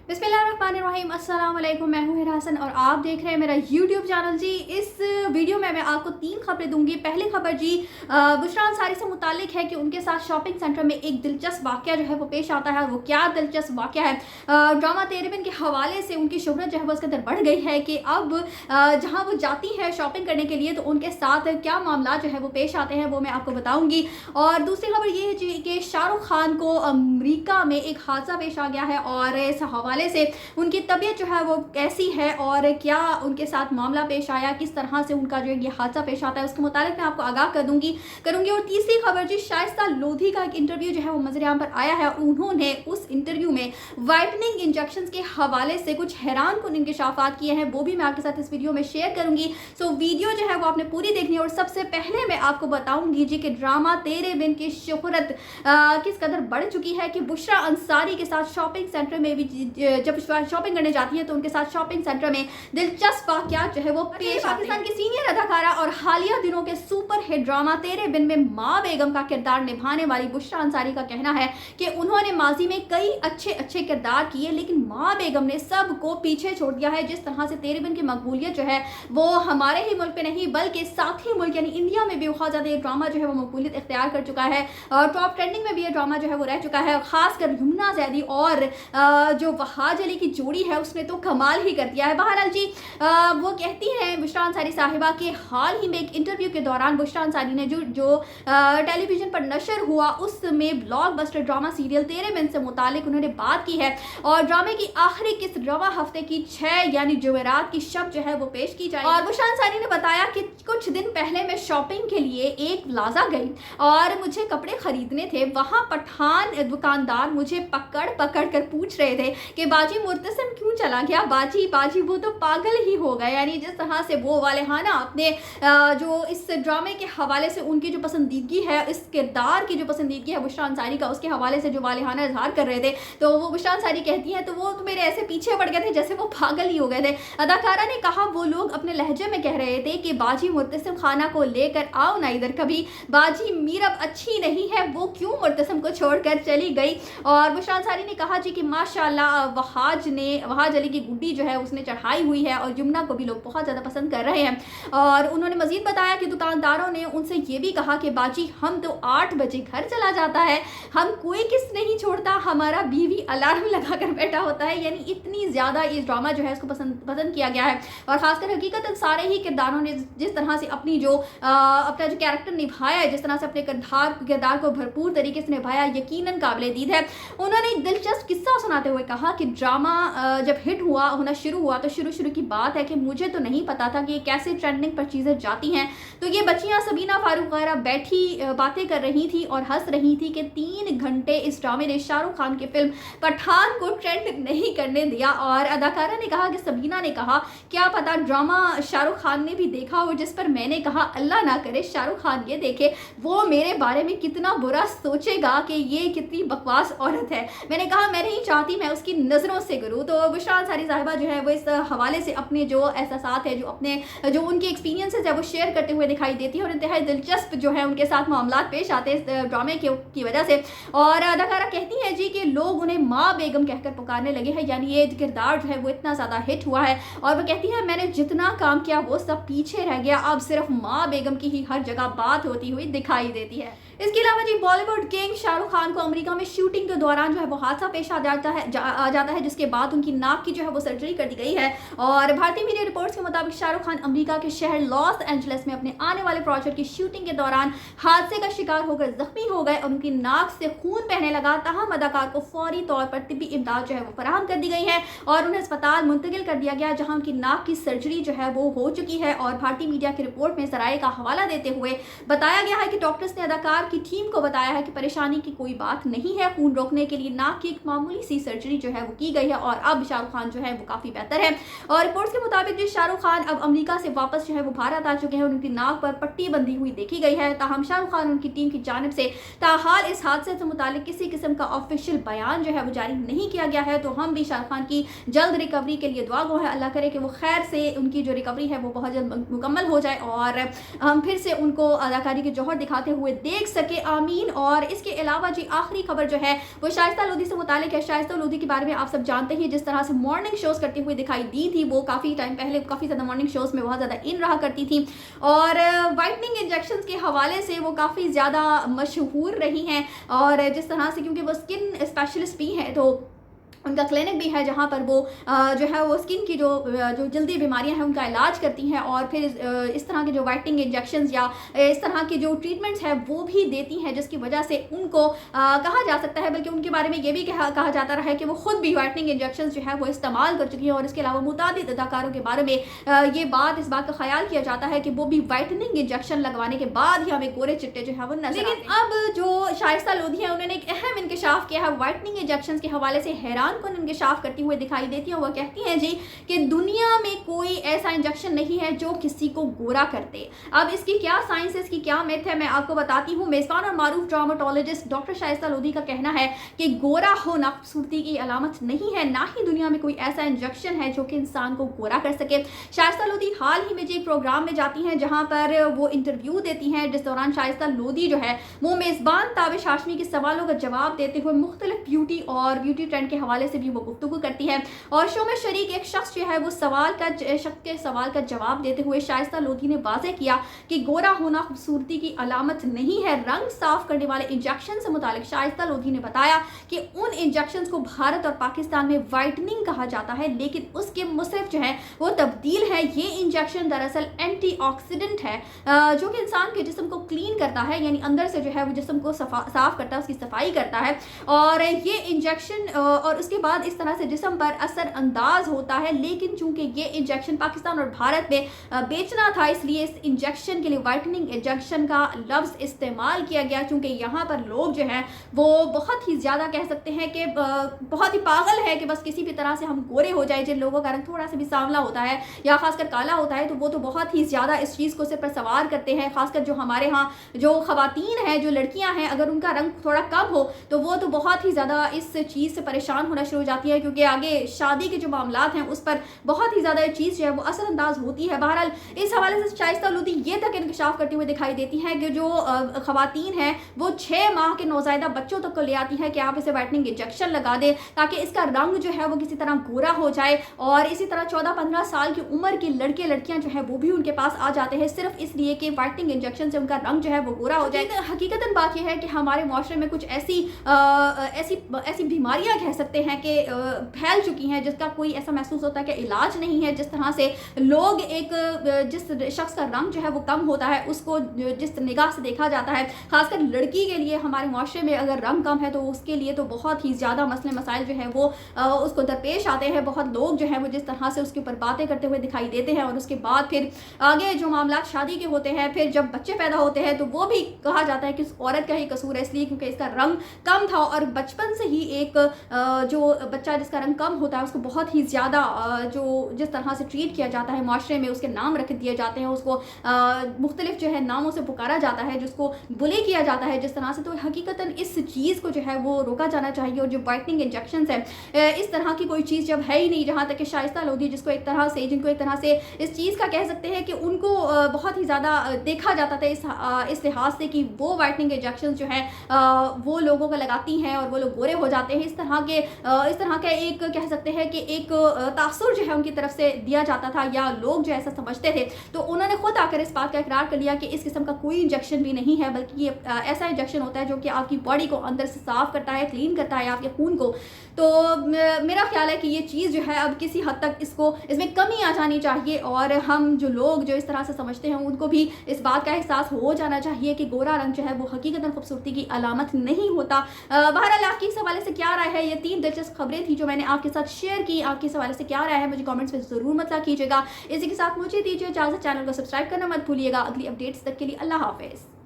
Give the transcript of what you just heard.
बिस्मिल्लाहिर्रहमानिर्रहीम, अस्सलाम वालेकुम। मैं हूं हिरा हसन और आप देख रहे हैं मेरा यूट्यूब चैनल। जी, इस वीडियो में मैं आपको 3 खबरें दूंगी। पहली खबर जी बुशरा अंसारी से मुतालिक है कि उनके साथ शॉपिंग सेंटर में एक दिलचस्प वाक़या जो है वो पेश आता है। वो क्या दिलचस्प वाक़या है? ड्रामा तेरे बिन के हवाले से उनकी शोहरत जो है वो उसके अंदर बढ़ गई है कि अब जहाँ वो जाती है शॉपिंग करने के लिए तो उनके साथ क्या मामला जो है वो पेश आते हैं, वो मैं आपको बताऊँगी। और दूसरी खबर ये है जी कि शाहरुख खान को अमरीका में एक हादसा पेश आ गया है और इस हवाले से उनकी तबीयत जो है वो कैसी है और क्या उनके साथ मामला पेश आया, किस तरह से उनका जो ये हादसा पेश आता है, उसके मुताबिक मैं आपको आगाह करूंगी। और तीसरी खबर जी, शाइस्ता लोधी का एक इंटरव्यू जो है वो नजरियाम पर आया है और उन्होंने उस इंटरव्यू में वाइटनिंग इंजेक्शन के हवाले से कुछ हैरान कुन इंकशाफात किए हैं, वो भी मैं आपके साथ इस वीडियो में शेयर करूंगी। सो वीडियो जो है वो आपने पूरी देखनी है। और सबसे पहले मैं आपको बताऊंगी जी कि ड्रामा तेरे बिन की शोहरत किस कदर बढ़ चुकी है कि बुशरा अंसारी के साथ शॉपिंग सेंटर में भी जब शॉपिंग करने जाती है तो उनके साथ शॉपिंग सेंटर में दिलचस्प वाक़या जो है वो पेश पाकिस्तान की सीनियर अदाकारा और हालिया दिनों के सुपर हिट ड्रामा तेरे बिन में माँ बेगम का किरदार निभाने वाली बुशरा अंसारी का कहना है कि उन्होंने माजी में कई अच्छे किरदार किए, लेकिन माँ बेगम ने सबको पीछे छोड़ दिया है। जिस तरह से तेरे बिन की मकबूलियत जो है वो हमारे ही मुल्क पे नहीं बल्कि साथी मुल्क यानी इंडिया में भी बहुत ज़्यादा ये ड्रामा जो है वो मकबूलियत इख्तियार कर चुका है और टॉप ट्रेंडिंग में भी ये ड्रामा जो है वो रह चुका है। खासकर यमुना जैदी और जो वहाज अली की जोड़ी है उसने तो कमाल ही कर दिया है। बहरहाल जी वो कहती हैं बुशरा अंसारी साहिबा के हाल ही में एक इंटरव्यू के दौरान बुशरा अंसारी ने जो टेलीविजन पर नशर हुआ उसमें ब्लॉकबस्टर ड्रामा सीरियल तेरे बिन से मुतालिक उन्होंने बात की है और ड्रामे की आखिरी किस्त रवा हफ्ते की 6 यानी जुमेरात की शब जो है वो पेश की जाए। और बुशरा अंसारी ने बताया कि कुछ दिन पहले मैं शॉपिंग के लिए एक प्लाजा गई और मुझे कपड़े खरीदने थे। वहां पठान दुकानदार मुझे पकड़ कर पूछ रहे थे कि बाजी मुर्तसिम क्यों चला गया, बाजी वो तो पागल ही हो गया। यानी जिस तरह से वो वाले हाँ ना अपने जो इस ड्रामे के हवाले से उनकी जो पसंदीदगी है, इस किरदार की जो पसंदीदगी है बुशरा अंसारी का, उसके हवाले से जो वालिहाना इजहार कर रहे थे तो वो बुशरा अंसारी कहती हैं तो वो तो मेरे ऐसे पीछे पड़ गए थे जैसे वो पागल ही हो गए थे। अदाकारा ने कहा वो लोग अपने लहजे में कह रहे थे कि बाजी मुर्तसिम खाना को लेकर आओ ना इधर कभी, बाजी मीरब अच्छी नहीं है वो क्यों मुर्तसिम को छोड़कर चली गई। और बुशरा अंसारी ने कहा जी कि माशाल्लाह वहाज अली की गुड्डी जो है उसने चढ़ाई हुई है और यमुना को भी लोग बहुत ज़्यादा पसंद कर रहे हैं। और उन्होंने मजीद बताया कि दुकानदारों ने उनसे ये भी कहा कि बाजी हम तो 8 बजे घर चला जाता है, हम कोई किस नहीं छोड़ता, हमारा बीवी अलार्म लगा कर बैठा होता है। यानी इतनी ज़्यादा ये ड्रामा जो है उसको पसंद किया गया है और ख़ासकर हकीकत सारे ही किरदारों ने जिस तरह से अपना जो कैरेक्टर निभाया है, जिस तरह से अपने किरदार को भरपूर तरीके से निभाया, यकीनन काबिल दीद है। उन्होंने एक दिलचस्प किस्सा सुनाते हुए कहा कि ड्रामा जब हिट होना शुरू हुआ तो शुरू की बात है कि मुझे तो नहीं पता था कि कैसे ट्रेंडिंग पर चीज़ें जाती हैं। तो ये बच्चियां सबीना फारूक वगैरह बैठी बातें कर रही थी और हंस रही थी कि 3 घंटे इस ड्रामे ने शाहरुख खान की फिल्म पठान को ट्रेंड नहीं करने दिया। और अदाकारा ने कहा कि सबीना ने कहा क्या पता ड्रामा शाहरुख खान ने भी देखा हो, जिस पर मैंने कहा अल्लाह ना करे शाहरुख खान ये देखे, वो मेरे बारे में कितना बुरा सोचेगा कि ये कितनी बकवास औरत है। मैंने कहा मैं नहीं चाहती मैं उसकी नज़रों से करूँ। तो बुशरा अंसारी साहिबा जो है वो इस हवाले से अपने जो एहसासात है, जो उनके एक्सपीरियंसेस है वो शेयर करते हुए दिखाई देती है और इंतहाई दिलचस्प जो है उनके साथ मामला पेश आते हैं इस ड्रामे की वजह से। और अदाकारा कहती है जी कि लोग उन्हें माँ बेगम कहकर पुकारने लगे हैं, यानी ये किरदार जो है वो इतना ज़्यादा हिट हुआ है। और वो कहती है मैंने जितना काम किया वो सब पीछे रह गया, अब सिर्फ माँ बेगम की ही हर जगह बात होती हुई दिखाई देती है। इसके अलावा जी बॉलीवुड किंग शाहरुख खान को अमेरिका में शूटिंग के दौरान जो है वो हादसा पेश आ जाता है जिसके बाद उनकी नाक की जो है वो सर्जरी कर दी गई है। और भारतीय मीडिया रिपोर्ट्स के मुताबिक शाहरुख खान अमेरिका के शहर लॉस एंजलिस में अपने आने वाले प्रोजेक्ट की शूटिंग के दौरान हादसे का शिकार होकर जख्मी हो गए और उनकी नाक से खून बहने लगा। ताहम अदाकार को फौरी तौर पर तिब्बी इमदाद जो है वो फराहम कर दी गई है और उन्हें अस्पताल मुंतकिल कर दिया गया जहाँ उनकी नाक की सर्जरी जो है वो हो चुकी है। और भारतीय मीडिया की रिपोर्ट में जराये का हवाला देते हुए बताया गया है कि डॉक्टर्स ने अदाकार की टीम को बताया है कि परेशानी की कोई बात नहीं है, खून रोकने के लिए नाक की एक मामूली सी सर्जरी जो है वो की गई है और अब शाहरुख खान जो है वो काफी बेहतर है। और रिपोर्ट्स के मुताबिक जो शाहरुख खान अब अमेरिका से वापस जो है वो भारत आ चुके हैं और उनकी नाक पर पट्टी बंधी हुई देखी गई है। ताहम शाहरुख खान उनकी टीम की जानिब से ताहाल इस हादसे से मुतालिक किसी किस्म का ऑफिशियल बयान जो है वो जारी नहीं किया गया है। तो हम भी शाहरुख खान की जल्द रिकवरी के लिए दुआ गो है, अल्लाह करे कि वो खैर से उनकी जो रिकवरी है वो बहुत जल्द मुकम्मल हो जाए और हम फिर से उनको अदाकारी के जौहर दिखाते हुए देख सके, आमीन। और इसके अलावा जी आखिरी खबर जो है वो शाइस्ता लोधी से मुतालिक है। शाइस्ता लोधी के बारे में आप सब जानते हैं, जिस तरह से मॉर्निंग शोज करती हुई दिखाई दी थी, वो काफ़ी टाइम पहले काफ़ी ज़्यादा मॉर्निंग शोज में बहुत ज़्यादा इन रहा करती थी और वाइटनिंग इंजेक्शंस के हवाले से वो काफ़ी ज़्यादा मशहूर रही हैं। और जिस तरह से क्योंकि वो स्किन स्पेशलिस्ट भी हैं, तो उनका क्लिनिक भी है जहाँ पर वो जो है वो स्किन की जो जल्दी बीमारियां हैं उनका इलाज करती हैं और फिर इस तरह के जो वाइटनिंग इंजेक्शंस या इस तरह की जो ट्रीटमेंट्स है वो भी देती हैं, जिसकी वजह से उनको कहा जा सकता है, बल्कि उनके बारे में ये भी कहा जाता रहा है कि वो खुद भी वाइटनिंग इंजेक्शंस जो है वो इस्तेमाल कर चुकी हैं। और इसके अलावा मुतादिद अदाकारों के बारे में ये इस बात का ख्याल किया जाता है कि वो भी वाइटनिंग इंजेक्शन लगवाने के बाद ही हमें गोरे चिट्टे जो है वो नजर। लेकिन अब जो शाइस्ता लोधी है उन्होंने एक अहम इंकशाफ किया है वाइटनिंग इंजेक्शंस के हवाले से, हैरान कौन इंकशाफ करती हुई दिखाई देती है। वो कहती हैं जी कि दुनिया में कोई ऐसा इंजेक्शन नहीं है जो किसी को गोरा करते। अब इसकी क्या साइंस है, इसकी क्या मिथ है, मैं आपको बताती हूँ। मेजबान और मारूफ ड्रामाटोलॉजिस्ट डॉक्टर शाइस्ता लोधी का कहना है कि गोरा होना खूबसूरती की अलामत नहीं है, ना ही दुनिया में कोई ऐसा इंजेक्शन है जो कि इंसान को गोरा कर सके। शाइस्ता लोधी हाल ही में जी एक प्रोग्राम में जाती हैं जहां पर वो इंटरव्यू देती हैं, जिस दौरान शाइस्ता लोधी जो है वो मेजबान ताबिश हाशमी के सवालों का जवाब देते हुए मुख्तलिफ ब्यूटी और ब्यूटी ट्रेंड के हवाले से भी वो गुफ्तगू करती है। और शो में शरीक एक शख्स जो है वो सवाल का जवाब देते हुए शाइस्ता लोधी ने वाज़ेह किया कि गोरा होना खूबसूरती की अलामत नहीं है। रंग साफ करने वाले इंजेक्शन से मुतालिक शाइस्ता लोधी ने बताया कि उन इंजेक्शन को भारत और पाकिस्तान में वाइटनिंग कहा जाता है, लेकिन उसके मुसरफ जो है वो तब्दील है। ये इंजेक्शन दरअसल एंटीऑक्सीडेंट है जो कि इंसान के जिस्म को क्लीन करता है, यानी अंदर से जो है वो जिस्म को साफ करता है, उसकी सफाई करता है। और ये इंजेक्शन और उसके बाद इस तरह से जिस्म पर असर अंदाज होता है। लेकिन चूंकि ये इंजेक्शन पाकिस्तान और भारत में बेचना था, इसलिए इस इंजेक्शन के लिए वाइटनिंग इंजेक्शन का लफ्ज़ इस्तेमाल किया गया, क्योंकि यहाँ पर लोग जो हैं वो बहुत ही ज़्यादा कह सकते हैं कि बहुत ही पागल है कि बस किसी भी तरह से हम गोरे हो जाए। जिन लोगों का रंग थोड़ा सा भी सांवला होता है या खासकर काला होता है, तो वो तो बहुत ही ज़्यादा इस चीज़ को सिर पर सवार करते हैं। खासकर जो हमारे यहाँ जो ख़वातीन हैं, जो लड़कियाँ हैं, अगर उनका रंग थोड़ा कम हो तो वो तो बहुत ही ज़्यादा इस चीज़ से परेशान होना शुरू हो जाती है, क्योंकि आगे शादी के जो मामलात हैं उस पर बहुत ही ज़्यादा ये चीज़ जो है वो असरअंदाज होती है। बहरहाल इस हवाले से शाइस्ता लोधी ये तक इंकशाफ करते हुए दिखाई देती हैं कि जो ख़वातीन हैं वो 6 माह के नौज़ायदा बच्चों तक को ले आती हैं कि आप इसे वाइटनिंग इंजेक्शन लगा दें ताकि इसका रंग जो है वो किसी तरह गोरा हो जाए। और इसी तरह 14-15 साल की उम्र के लड़के लड़कियां जो है वो भी उनके पास आ जाते हैं सिर्फ इसलिए कि वाइटनिंग इंजेक्शन से उनका रंग जो है वो गोरा हो जाए। हकीकतन बात यह है कि हमारे माशरे में कुछ ऐसी बीमारियां कह सकते हैं कि फैल चुकी हैं जिसका कोई ऐसा महसूस होता है कि इलाज नहीं है। जिस तरह से लोग जिस शख्स का रंग जो है वो कम होता है उसको जिस निगाह से देखा जाता है, खासकर लड़की के लिए हमारे माशरे में अगर रंग कम है तो उसके लिए तो बहुत ही ज़्यादा मसले मसाइल जो है वो उसको दरपेश आते हैं। बहुत लोग जो है वो जिस तरह से उसके ऊपर बातें करते हुए दिखाई देते हैं और उसके बाद फिर आगे जो मामला शादी के होते हैं, फिर जब बच्चे पैदा होते हैं तो वो भी कहा जाता है कि उस औरत का ही कसूर है, इसलिए क्योंकि इसका रंग कम था। और बचपन से ही एक जो बच्चा जिसका रंग कम होता है उसको बहुत ही ज़्यादा जिस तरह से ट्रीट किया जाता है माशरे में, उसके नाम रख दिए जाते हैं, उसको मुख्तलिफ जो है नामों से पुकारा जाता है, जिसको बुली किया जाता है जिस तरह से। तो हकीकतन इस चीज़ को जो है वो रोका जाना चाहिए। और जो वाइटनिंग इंजेक्शन है इस तरह की कोई चीज़ जब है ही नहीं, जहाँ तक कि शाइस्ता लोधी जिनको एक तरह से इस चीज़ का कह सकते हैं कि उनको बहुत ही ज़्यादा देखा जाता था इस लिहाज से कि वो वाइटनिंग इंजेक्शन जो है वो लोगों को लगाती हैं और वो लोग गोरे हो जाते हैं। इस तरह का एक कह सकते हैं कि एक तासुर जो है उनकी तरफ से दिया जाता था या लोग जो ऐसा समझते थे। तो उन्होंने खुद आकर इस बात का इकरार कर लिया कि इस किस्म का कोई इंजेक्शन भी नहीं है, बल्कि ये ऐसा इंजेक्शन होता है जो कि आपकी बॉडी को अंदर से साफ करता है, क्लीन करता है आपके खून को। तो मेरा ख्याल है कि ये चीज़ जो है अब किसी हद तक इसमें कमी आ जानी चाहिए और हम जो लोग जो इस तरह से समझते हैं उनको भी इस बात का एहसास हो जाना चाहिए कि गोरा रंग जो है वो हकीकतन खूबसूरती की अलामत नहीं होता। बहरहाल आपकी इस हवाले से क्या राय है? ये 3 दिलचस्प खबरें थी जो मैंने आपके साथ शेयर की। आपके इस हवाले से क्या राय है मुझे कमेंट्स में ज़रूर मतलब कीजिएगा। इसी के साथ मुझे दीजिए इजाज़त, चैनल को सब्सक्राइब करना मत भूलिएगा। अगली अपडेट्स तक के लिए अल्लाह हाफिज़।